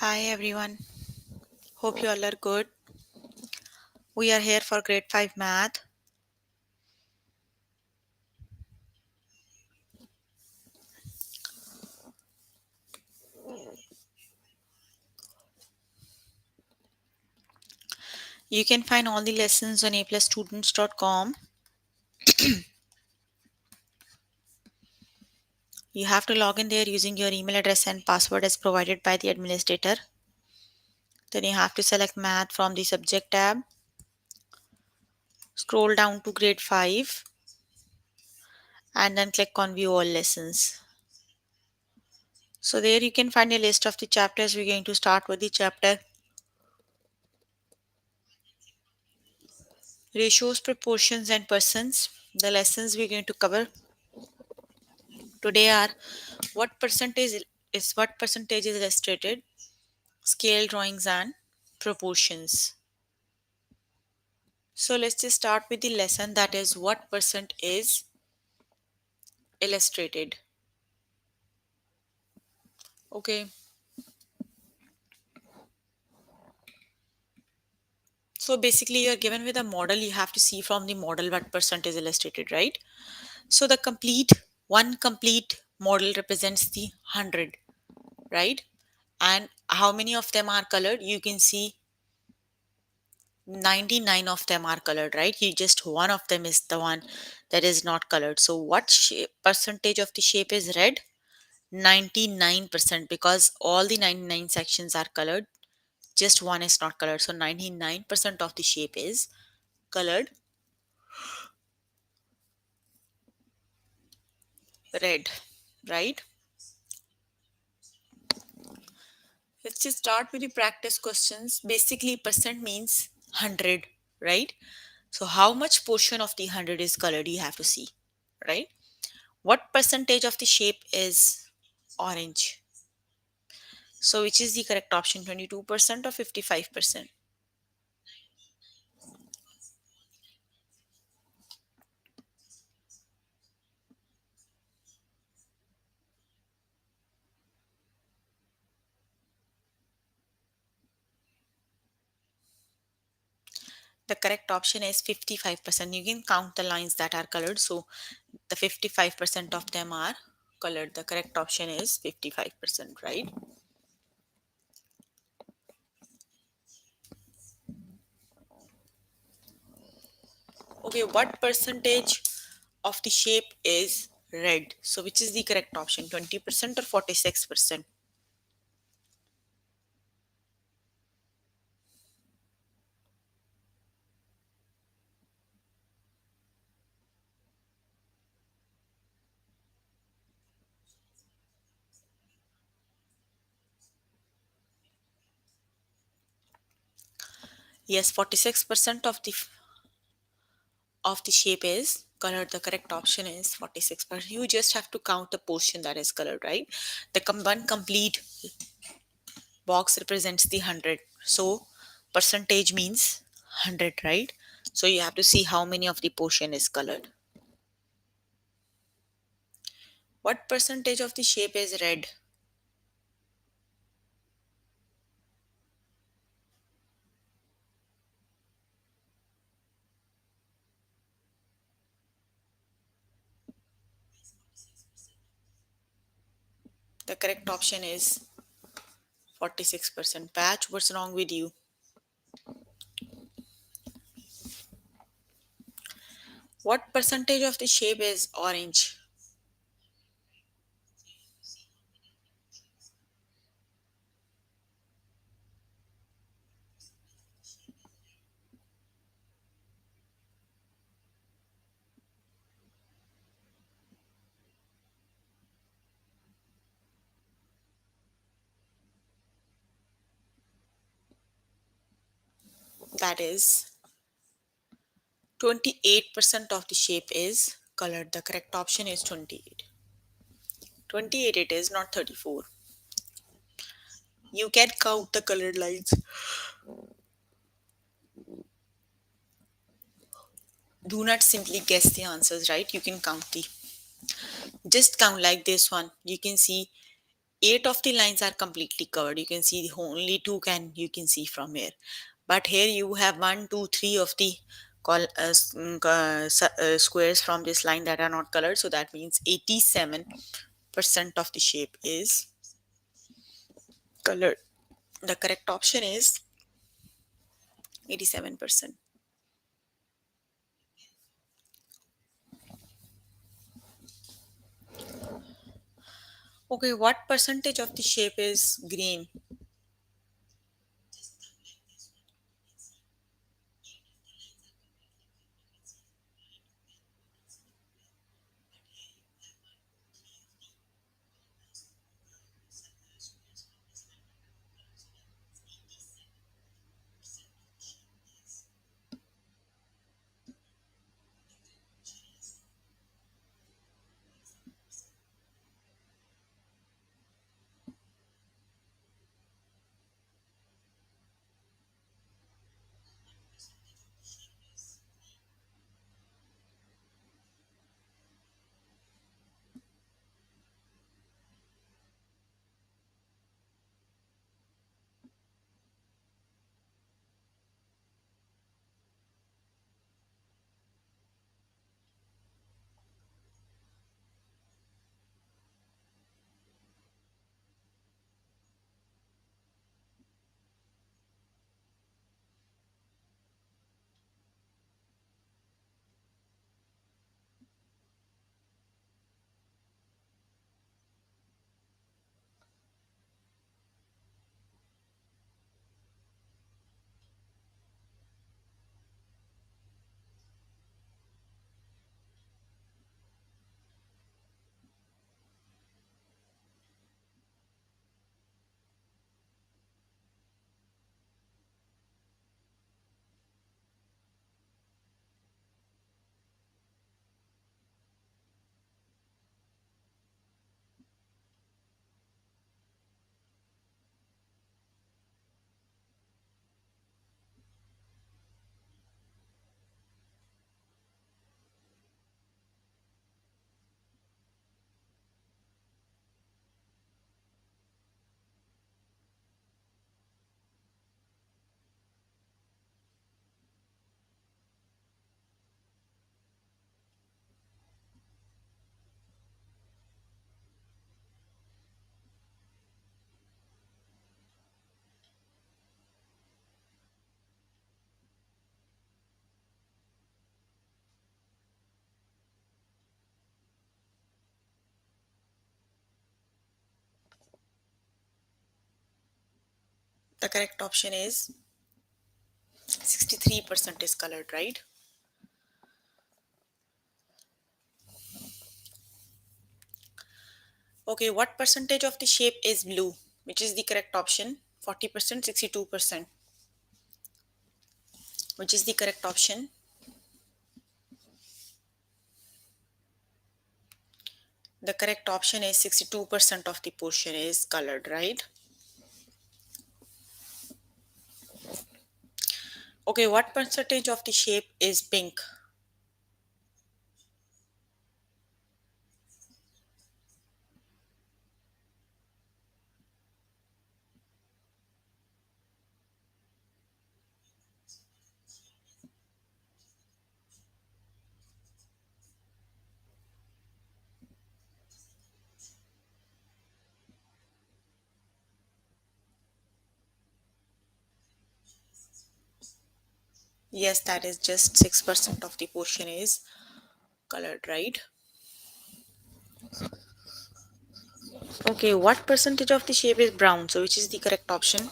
Hi everyone. Hope you all are good. We are here for grade 5 math. You can find all the lessons on aplusstudents.com. You have to log in there using your email address and password as provided by the administrator. Then you have to select math from the subject tab. Scroll down to grade 5 and then click on view all lessons. So there you can find a list of the chapters. We're going to start with the chapter ratios, proportions and persons. The lessons we're going to cover today are what percentage is illustrated, scale drawings and proportions. So let's just start with the lesson, that is what percent is illustrated. Okay, so basically you're given with a model. You have to see from the model what percent is illustrated, right? So the complete one complete model represents the 100, right? And how many of them are colored? You can see 99 of them are colored, right? You just one of them is the one that is not colored. So what percentage of the shape is red? 99%, because all the 99 sections are colored, just one is not colored. So 99% of the shape is colored red, right? Let's just start with the practice questions. Basically percent means 100, right? So how much portion of the 100 is colored, you have to see, right? What percentage of the shape is orange? So which is the correct option, 22% or 55%? The correct option is 55%. You can count the lines that are colored. So the 55% of them are colored. The correct option is 55%, right? Okay, what percentage of the shape is red? So which is the correct option, 20% or 46%? Yes, 46% of the shape is colored. The correct option is 46%. You just have to count the portion that is colored, right? The one complete box represents the 100. So percentage means 100, right? So you have to see how many of the portion is colored. What percentage of the shape is red? The correct option is 46%. Patch, what's wrong with you? What percentage of the shape is orange? That is 28% of the shape is colored. The correct option is 28. 28 it is, not 34. You can count the colored lines. Do not simply guess the answers, right? You can count the, just count like this one. You can see 8 of the lines are completely covered. You can see only 2 can you can see from here. But here you have one, two, three of the squares from this line that are not colored. So that means 87% of the shape is colored. The correct option is 87%. Okay, what percentage of the shape is green? The correct option is 63% is colored, right? Okay, what percentage of the shape is blue? Which is the correct option? 40%, 62%. Which is the correct option? The correct option is 62% of the portion is colored, right? Okay, what percentage of the shape is pink? Yes, that is just 6% of the portion is colored, right? Okay, what percentage of the shape is brown? So, which is the correct option?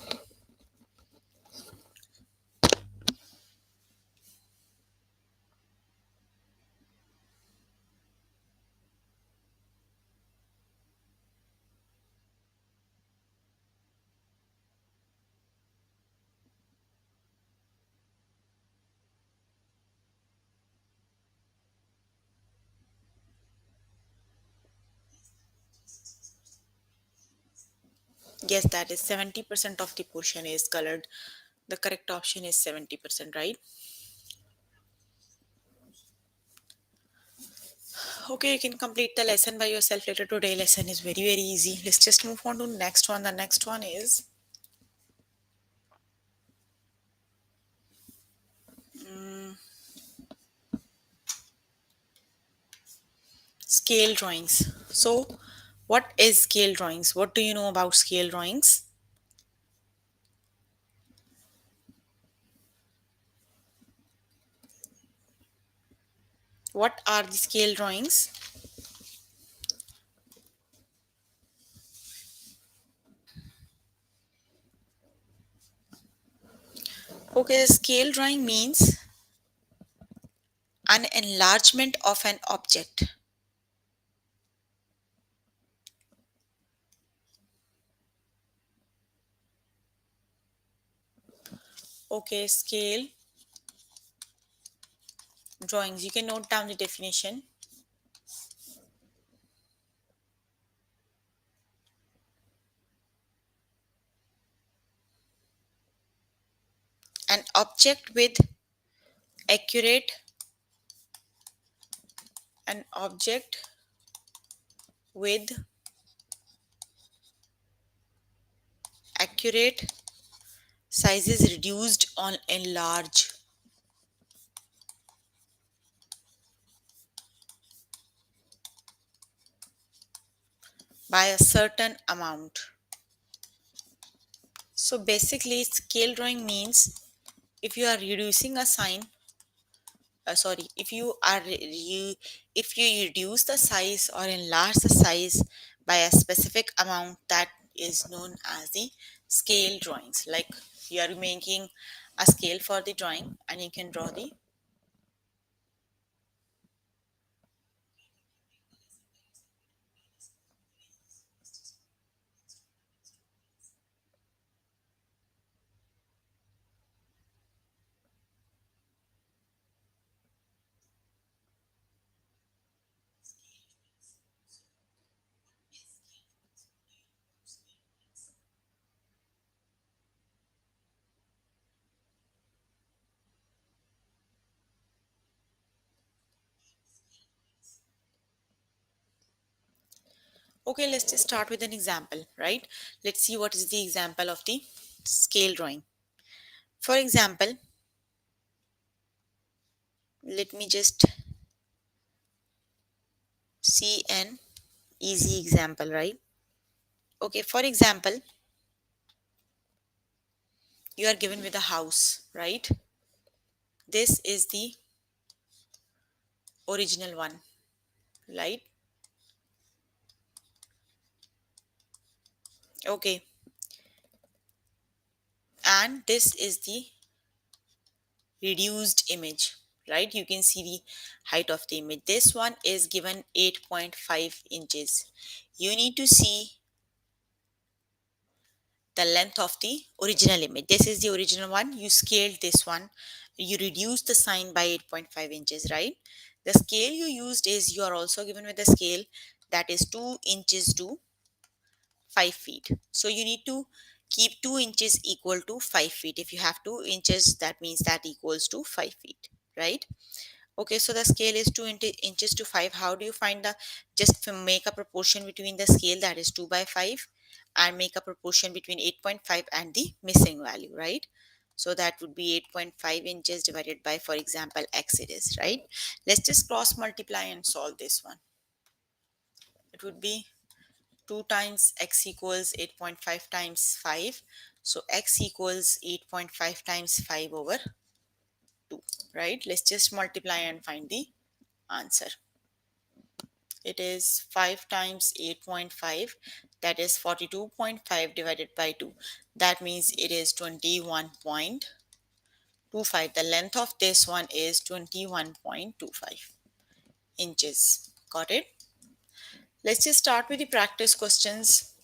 Yes, that is 70% of the portion is colored. The correct option is 70%, right? Okay, you can complete the lesson by yourself later. Today lesson is very very easy. Let's just move on to next one. The next one is scale drawings. So, what is scale drawings? What do you know about scale drawings? What are the scale drawings? Okay, the scale drawing means an enlargement of an object. Okay, scale drawings. You can note down the definition. An object with accurate an object with accurate sizes reduced on enlarge by a certain amount. So basically scale drawing means if you are reducing a sign sorry if you are you if you reduce the size or enlarge the size by a specific amount, that is known as the scale drawings. Like you are making a scale for the drawing and you can draw the okay. Let's just start with an example, right? Let's see what is the example of the scale drawing. For example, let me just see an easy example, right? Okay, for example, you are given with a house, right? This is the original one, right? Okay, and this is the reduced image, right? You can see the height of the image. This one is given 8.5 inches. You need to see the length of the original image. This is the original one. You scaled this one. You reduced the sign by 8.5 inches, right? The scale you used is you are also given with a scale that is 2 inches to 5 feet. So you need to keep 2 inches equal to 5 feet. If you have 2 inches, that means that equals to 5 feet, right? Okay, so the scale is 2 inches to 5. How do you find the, just make a proportion between the scale that is 2 by 5 and make a proportion between 8.5 and the missing value, right? So that would be 8.5 inches divided by, for example, x it is, right? Let's just cross multiply and solve this one. It would be 2 times x equals 8.5 times 5. So x equals 8.5 times 5 over 2, right? Let's just multiply and find the answer. It is 5 times 8.5, that is 42.5 divided by 2. That means it is 21.25. The length of this one is 21.25 inches. Got it? Let's just start with the practice questions.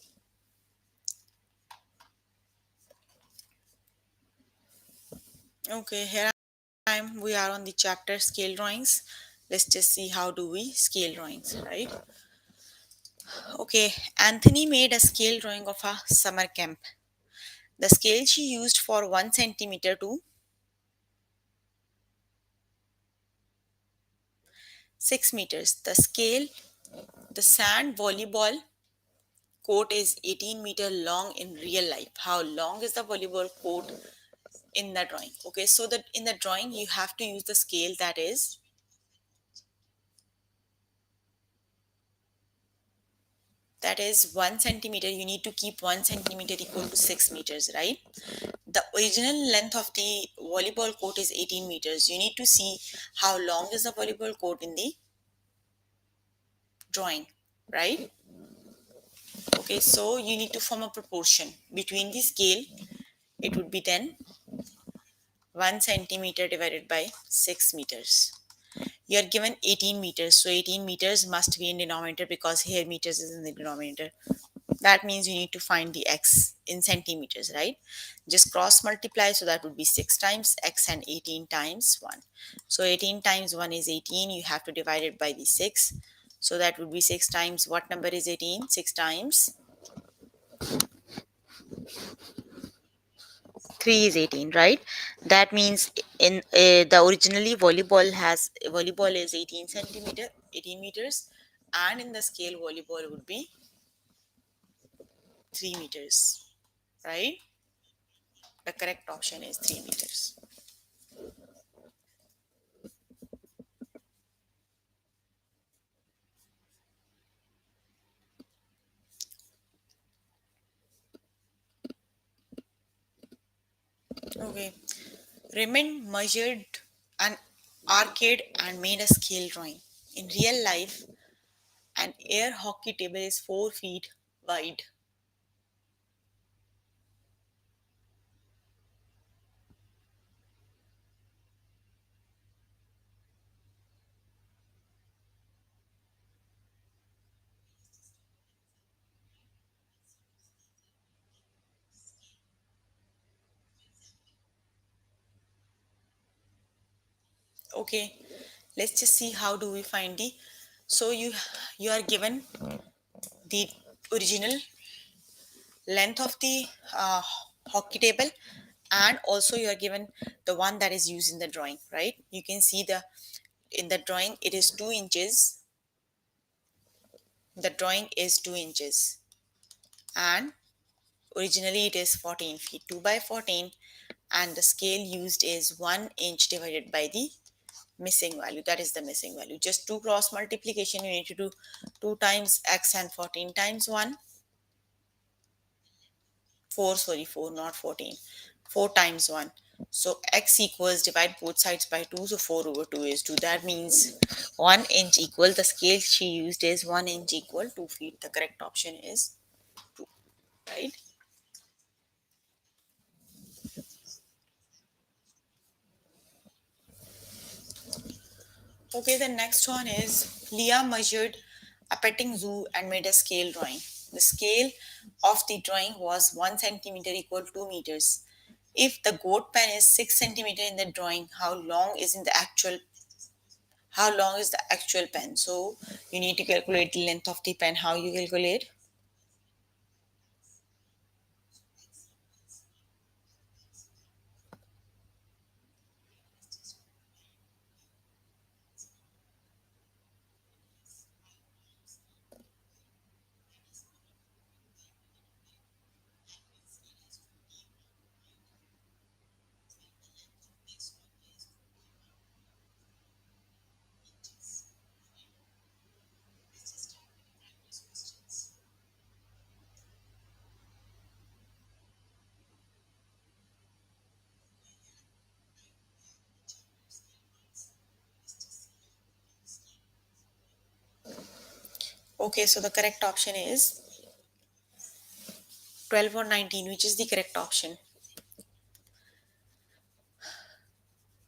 Okay, here we are on the chapter scale drawings. Let's just see how do we scale drawings, right? Okay, Anthony made a scale drawing of a summer camp. The scale she used for 1 centimeter to 6 meters. The sand volleyball court is 18-meter long in real life. How long is the volleyball court in the drawing? Okay, so that in the drawing you have to use the scale that is 1 centimeter. You need to keep 1 centimeter equal to 6 meters, right? The original length of the volleyball court is 18 meters. You need to see how long is the volleyball court in the drawing, right? Okay, so you need to form a proportion between the scale. It would be then 1 centimeter divided by 6 meters. You are given 18 meters, so 18 meters must be in denominator because here meters is in the denominator. That means you need to find the x in centimeters, right? Just cross multiply, so that would be 6 times x and 18 times 1. So 18 times 1 is 18. You have to divide it by the 6. So that would be 6 times, what number is 18? 6 times 3 is 18, right? That means in the originally volleyball is 18 centimeter, 18 meters, and in the scale volleyball would be 3 meters, right? The correct option is 3 meters. Okay. Raymond measured an arcade and made a scale drawing. In real life, an air hockey table is 4 feet wide. Okay, let's just see how do we find the. So you are given the original length of the hockey table, and also you are given the one that is used in the drawing, right? You can see the in the drawing it is 2 inches. The drawing is 2 inches, and originally it is 14 feet, 2 by 14, and the scale used is 1 inch divided by the missing value. That is the missing value. Just 2 cross multiplication, you need to do 2 times x and 14 times 1. 4, sorry, 4, not 14. 4 times 1. So x equals, divide both sides by 2, so 4 over 2 is 2. That means 1 inch equal, the scale she used is 1 inch equal 2 feet. The correct option is 2, right? Okay, the next one is Leah measured a petting zoo and made a scale drawing. The scale of the drawing was 1 centimeter equal to 2 meters. If the goat pen is 6 centimeter in the drawing, how long is the actual pen? So you need to calculate the length of the pen. How you calculate? Okay, so the correct option is 12 or 19, which is the correct option.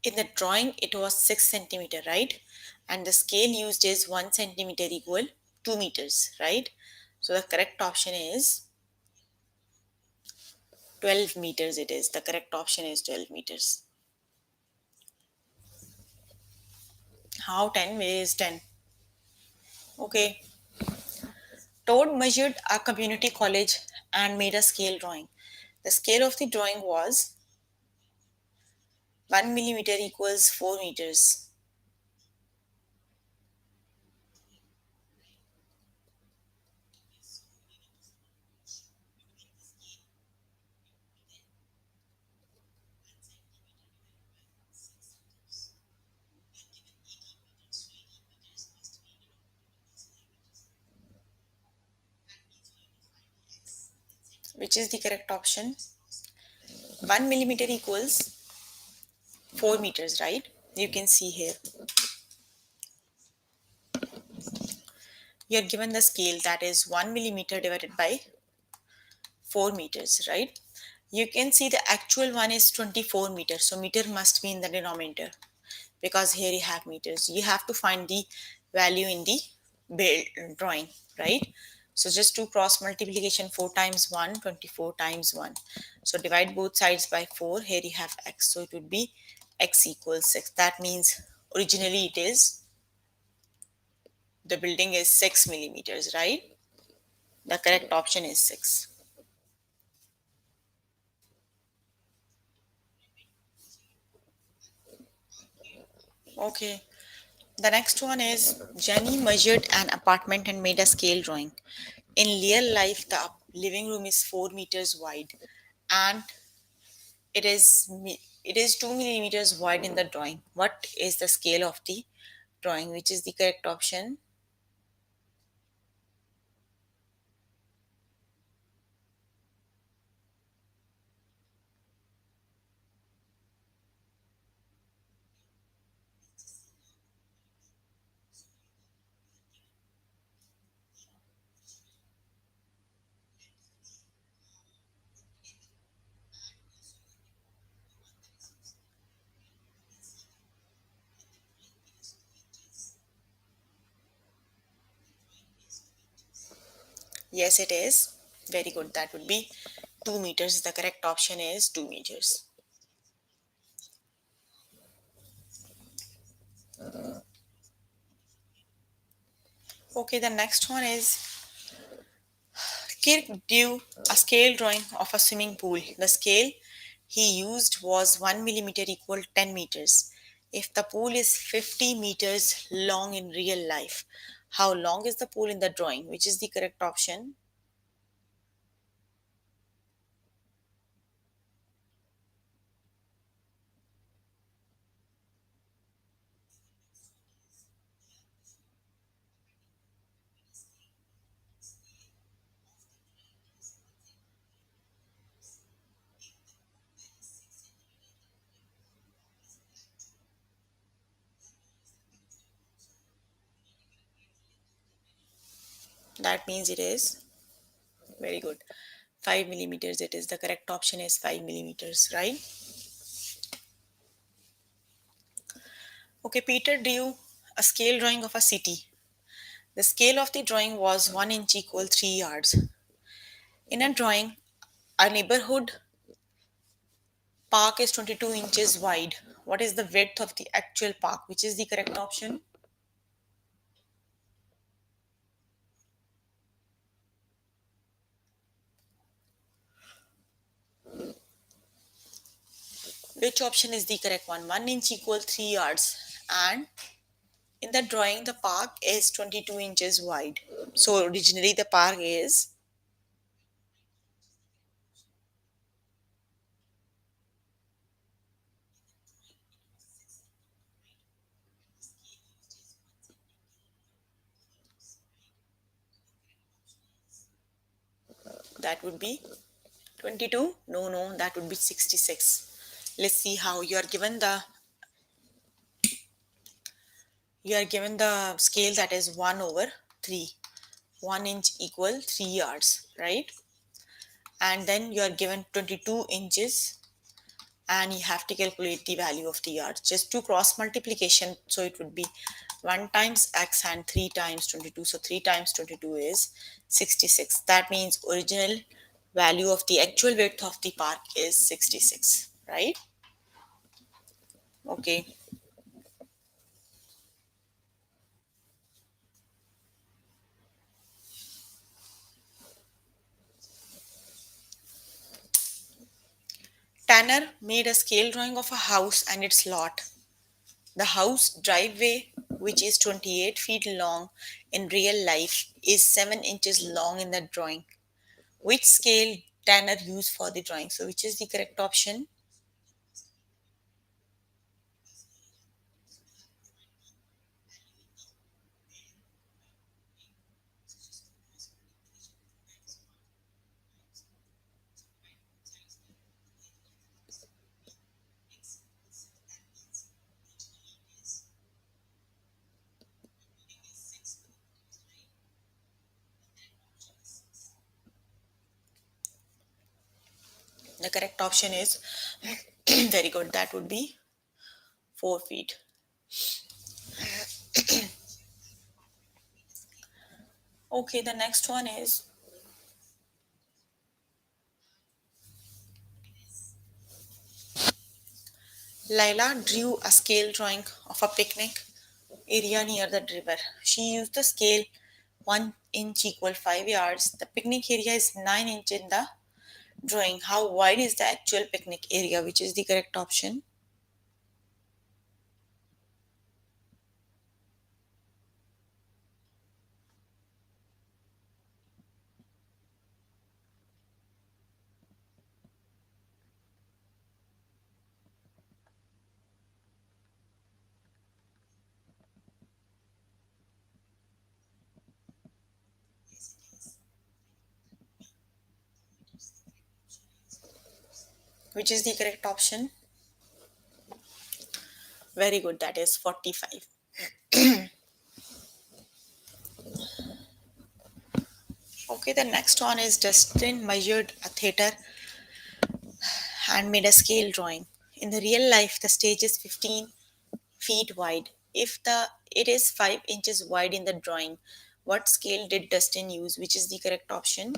In the drawing, it was 6 centimeter, right? And the scale used is 1 centimeter equal 2 meters, right? So the correct option is 12 meters. It is. The correct option is 12 meters. How 10? Where is 10? Okay. Todd measured a community college and made a scale drawing. The scale of the drawing was 1 millimeter equals 4 meters. which is the correct option? 1 millimeter equals 4 meters, right? You can see here. You're given the scale that is 1 millimeter divided by 4 meters, right? You can see the actual one is 24 meters. So meter must be in the denominator because here you have meters. You have to find the value in the drawing, right? So just do cross multiplication, 4 times 1, 24 times 1. So divide both sides by 4. Here you have x. So it would be x equals 6. That means originally it is, the building is 6 millimeters, right? The correct option is 6. Okay. The next one is Jenny measured an apartment and made a scale drawing. In real life, the living room is 4 meters wide and it is 2 millimeters wide in the drawing. What is the scale of the drawing? Which is the correct option? Yes, it is. Very good. That would be 2 meters. The correct option is 2 meters. Okay, the next one is Kirk drew a scale drawing of a swimming pool. The scale he used was 1 millimeter equal 10 meters. If the pool is 50 meters long in real life, how long is the pool in the drawing? Which is the correct option? That means it is very good. 5 millimeters it is. The correct option is 5 millimeters, right? Okay, Peter drew a scale drawing of a city. The scale of the drawing was 1 inch equal 3 yards. In a drawing, a neighborhood park is 22 inches wide. What is the width of the actual park? Which is the correct option? Which option is the correct one? 1 inch equal 3 yards. And in the drawing, the park is 22 inches wide. So originally the park is, that would be 22. No, no, that would be 66. Let's see how you are given the scale that is 1 over 3. 1 inch equal 3 yards, right? And then you are given 22 inches and you have to calculate the value of the yard. Just do cross multiplication, so it would be 1 times x and 3 times 22. So 3 times 22 is 66. That means original value of the actual width of the park is 66, right? Okay. Tanner made a scale drawing of a house and its lot. The house driveway, which is 28 feet long in real life, is 7 inches long in the drawing. Which scale Tanner used for the drawing? So, which is the correct option? The correct option is very good. That would be 4 feet. Okay, the next one is Laila drew a scale drawing of a picnic area near the river. She used the scale 1 inch equal 5 yards. The picnic area is 9 inch in the drawing. How wide is the actual picnic area? Which is the correct option? Which is the correct option? Very good. That is 45. Okay, the next one is Dustin measured a theater and made a scale drawing. In the real life, the stage is 15 feet wide. If the it is 5 inches wide in the drawing, what scale did Dustin use? Which is the correct option?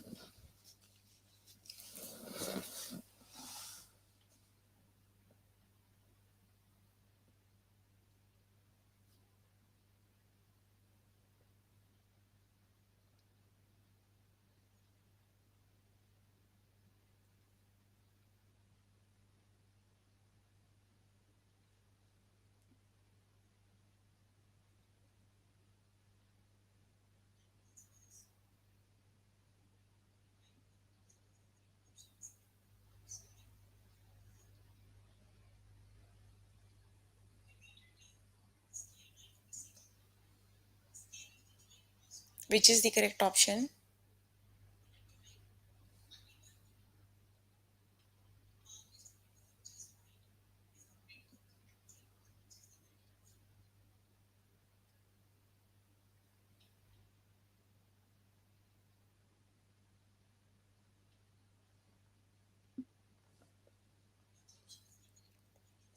Which is the correct option?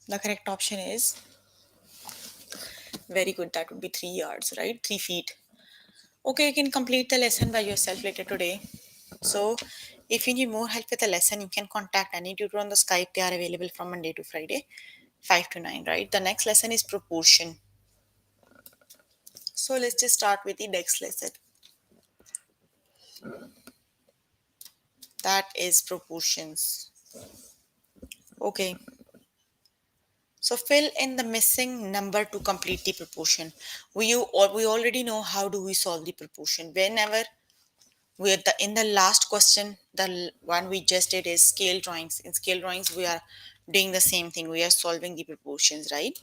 The correct option is very good. That would be 3 yards, right? 3 feet. Okay, you can complete the lesson by yourself later today. So, if you need more help with the lesson, you can contact any tutor on the Skype. They are available from Monday to Friday, 5 to 9, right? The next lesson is proportion. So, let's just start with the next lesson. That is proportions. Okay. So, fill in the missing number to complete the proportion. We already know how do we solve the proportion. Whenever we're in the last question, one we just did is scale drawings. In scale drawings, we are doing the same thing. We are solving the proportions, right?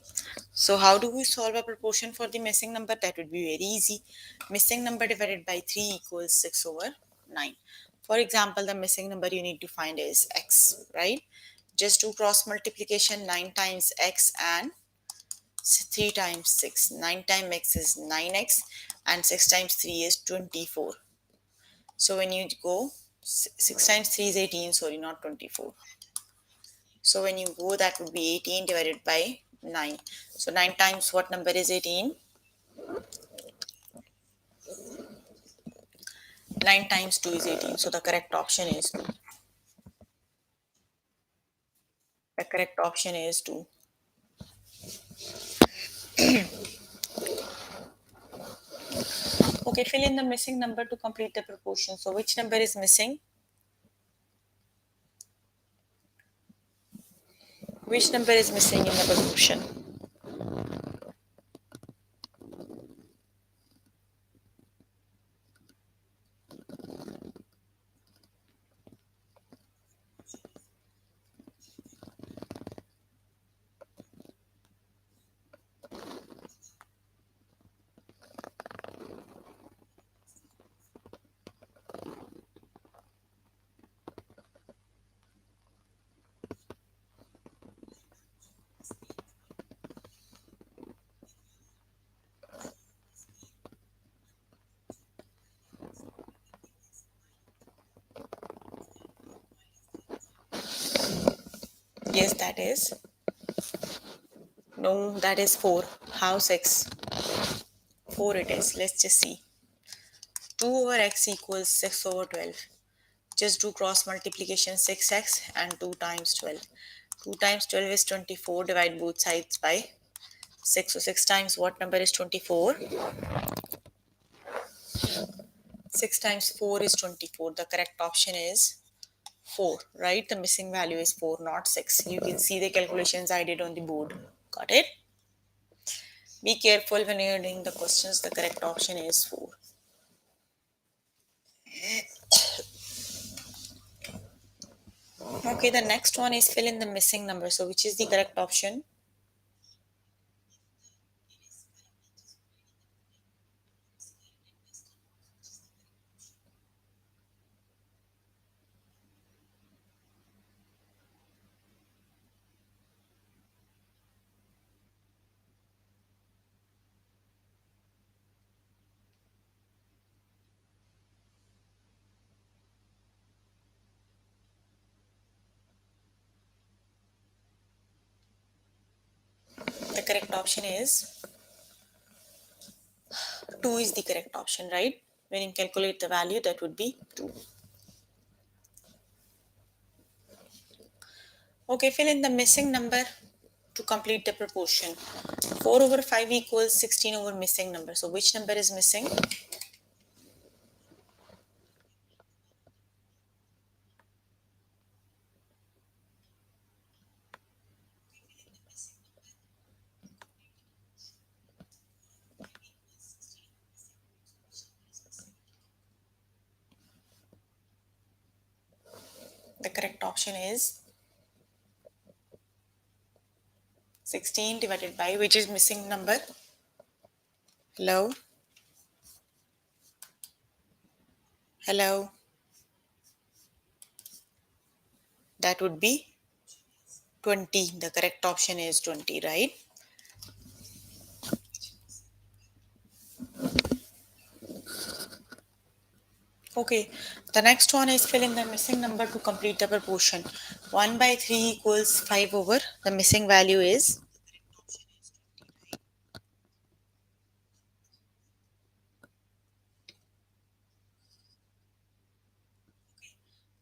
So how do we solve a proportion for the missing number? That would be very easy. Missing number divided by 3 equals 6 over 9. For example, the missing number you need to find is x, right? Just do cross multiplication. 9 times x and 3 times 6. 9 times x is 9x and 6 times 3 is 24. So when you go 6 times 3 is 18, sorry, not 24. So when you go, that would be 18 divided by 9. So 9 times what number is 18? 9 times 2 is 18. So the correct option is 2. Okay, fill in the missing number to complete the proportion. So which number is missing? Which number is missing in the proportion? Yes, that is. No, that is 4. How 6? 4 it is. Let's just see. 2 over x equals 6 over 12. Just do cross multiplication 6x and 2 times 12. 2 times 12 is 24. Divide both sides by 6. So 6 times what number is 24? 6 times 4 is 24. The correct option is 4, right? The missing value is 4, not 6. You can see the calculations I did on the board. Got it? Be careful when you're doing the questions. The correct option is 4. Okay, the next one is fill in the missing number. So, which is the correct option? The correct option is 2 is the correct option, right? When you calculate the value, that would be 2. Okay, fill in the missing number to complete the proportion. 4 over 5 equals 16 over missing number. So, which number is missing? The correct option is 16 divided by which is missing number. Hello? Hello? That would be 20. The correct option is 20, right? Okay, the next one is fill in the missing number to complete the proportion. 1 by 3 equals 5 over. The missing value is.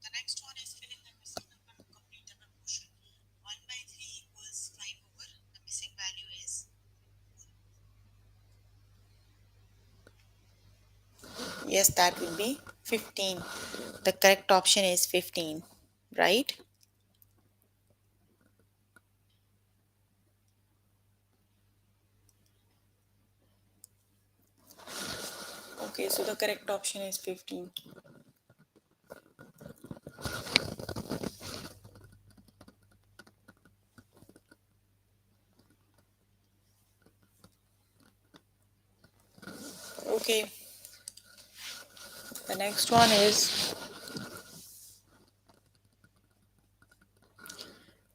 The next one is fill in the missing number to complete the proportion. 1 by 3 equals 5 over. The missing value is. Yes, that would be 15. The correct option is 15, right? Okay, so the correct option is 15. Okay, the next one is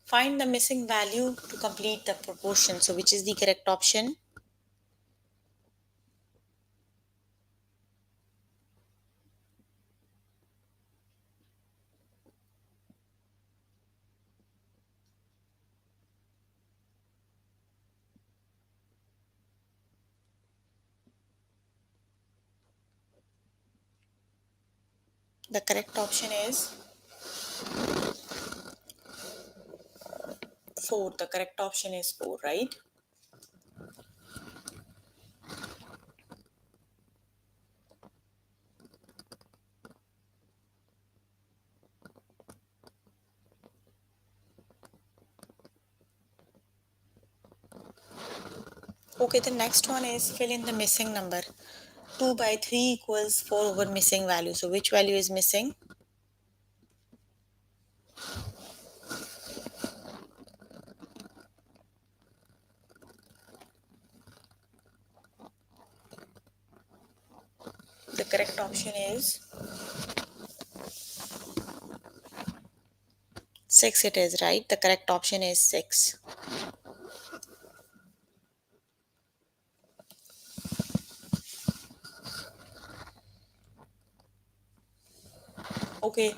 find the missing value to complete the proportion. So, which is the correct option? The correct option is 4. The correct option is 4, right? Okay, the next one is fill in the missing number. 2 by 3 equals 4 over missing value. So, which value is missing? The correct option is 6. It is, right? The correct option is 6. Okay,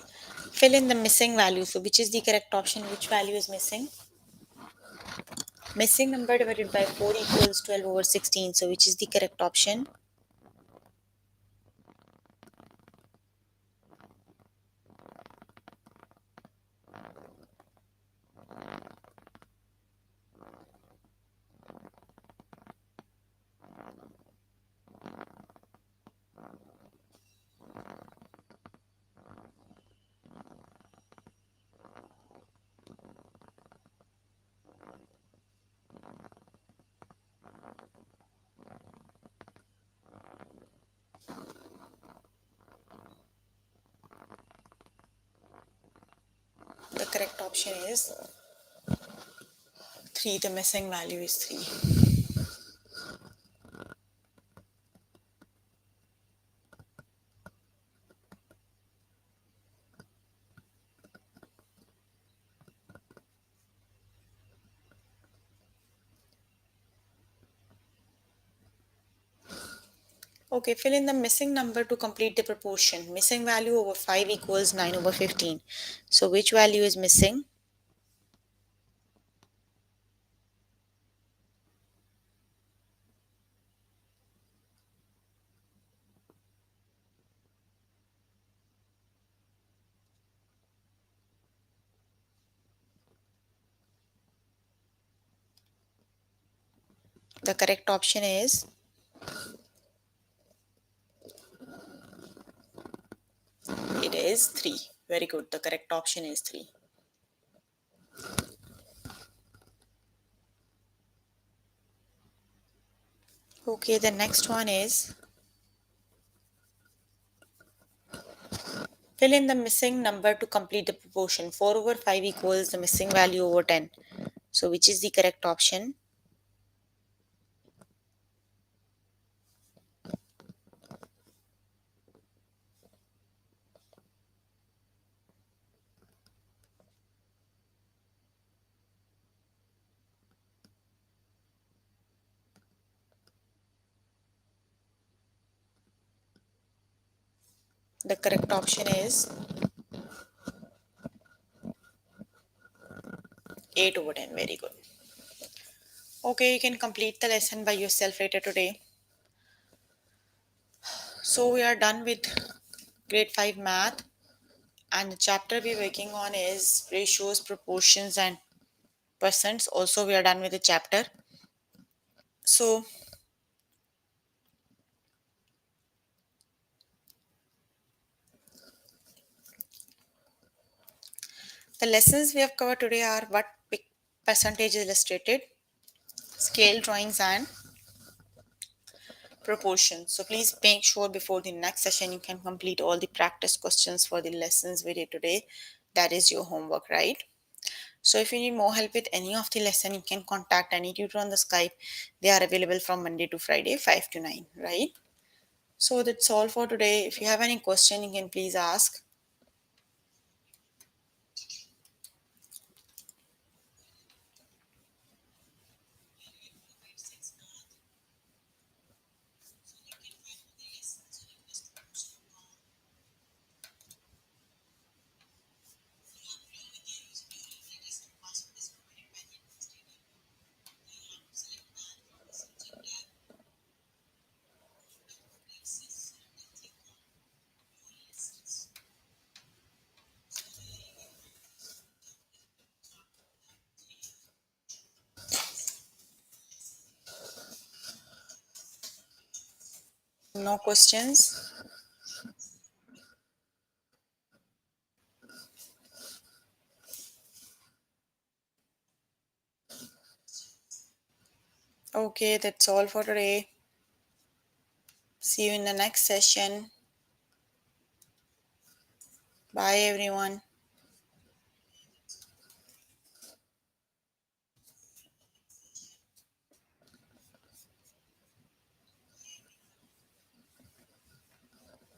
Fill in the missing value. So which is the correct option? Which value is missing? Missing number divided by 4 equals 12 over 16. So which is the correct option? The correct option is 3. The missing value is 3. Okay, fill in the missing number to complete the proportion. Missing value over 5 equals 9 over 15. So which value is missing? The correct option is it is 3. Very good. The correct option is 3. Okay, the next one is fill in the missing number to complete the proportion. 4 over 5 equals the missing value over 10. So which is the correct option? The correct option is 8 over 10. Very good. Okay, you can complete the lesson by yourself later today. So we are done with grade 5 math, and the chapter we're working on is ratios, proportions, and percents. Also, we are done with the chapter. So the lessons we have covered today are what percentage is illustrated, scale drawings, and proportions. So please make sure before the next session you can complete all the practice questions for the lessons we did today. That is your homework, right? So if you need more help with any of the lesson, you can contact any tutor on the Skype. They are available from Monday to Friday, 5 to 9, right? So that's all for today. If you have any question, you can please ask. No questions? Okay, that's all for today. See you in the next session. Bye, everyone.